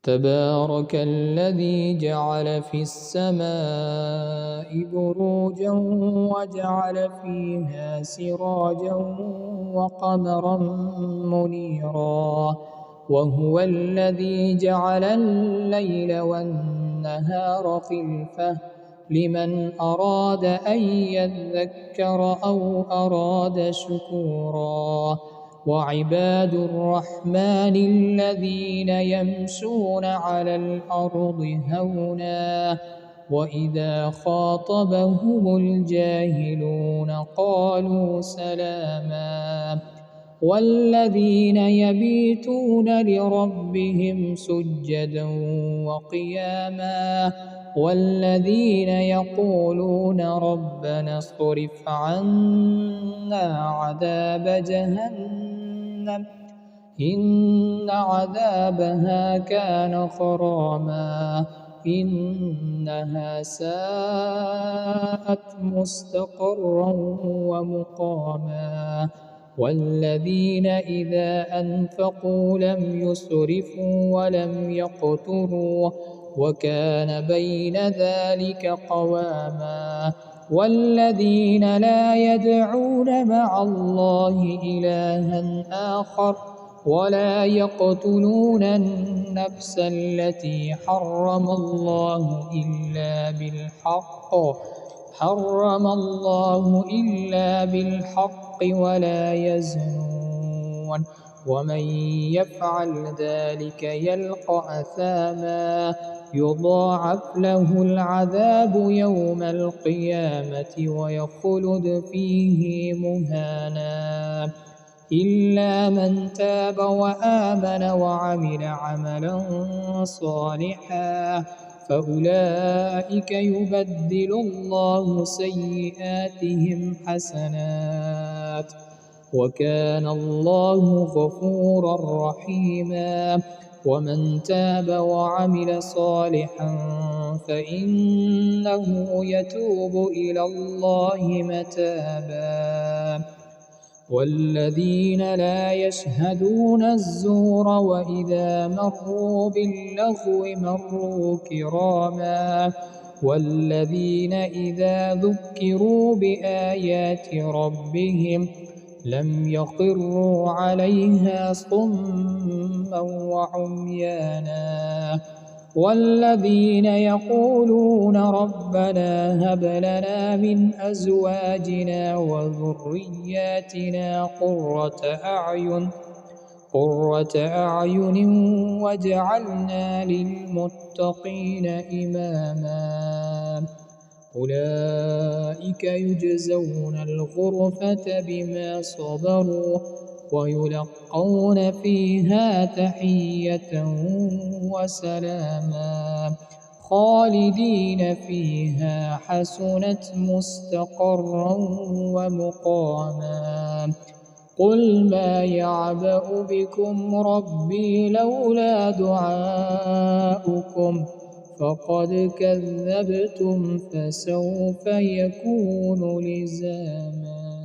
تبارك الذي جعل في السماء بروجا وجعل فيها سراجا وقمرا منيرا وهو الذي جعل الليل والنهار خلفة لمن أراد أن يذكر أو أراد شكورا وعباد الرحمن الذين يمشون على الأرض هونا وإذا خاطبهم الجاهلون قالوا سلاما والذين يبيتون لربهم سجدا وقياما والذين يقولون ربنا اصرف عنا عذاب جهنم إن عذابها كان غراما إنها ساءت مستقرا ومقاما والذين إذا أنفقوا لم يسرفوا ولم يقتروا وكان بين ذلك قواما والذين لا يدعون مع الله إلها آخر ولا يقتلون النفس التي حرم الله إلا بالحق ولا يزنون ومن يفعل ذلك يلقى أثاما يضاعف له العذاب يوم القيامة ويخلد فيه مهانا إلا من تاب وآمن وعمل عملا صالحا فأولئك يبدل الله سيئاتهم حسنات وكان الله غفورا رحيما ومن تاب وعمل صالحا فإنه يتوب إلى الله متابا والذين لا يشهدون الزور وإذا مروا باللغو مروا كراما والذين إذا ذكروا بآيات ربهم لم يخروا عليها صما وعميانا والذين يقولون ربنا هب لنا من أزواجنا وذرياتنا قرة أعين واجعلنا للمتقين إماما أولئك يجزون الغرفة بما صبروا ويلقون فيها تحية وسلاما خالدين فيها حسنت مستقرا ومقاما قل ما يعبأ بكم ربي لولا دعاؤكم فقد كذبتم فسوف يكون لزاما.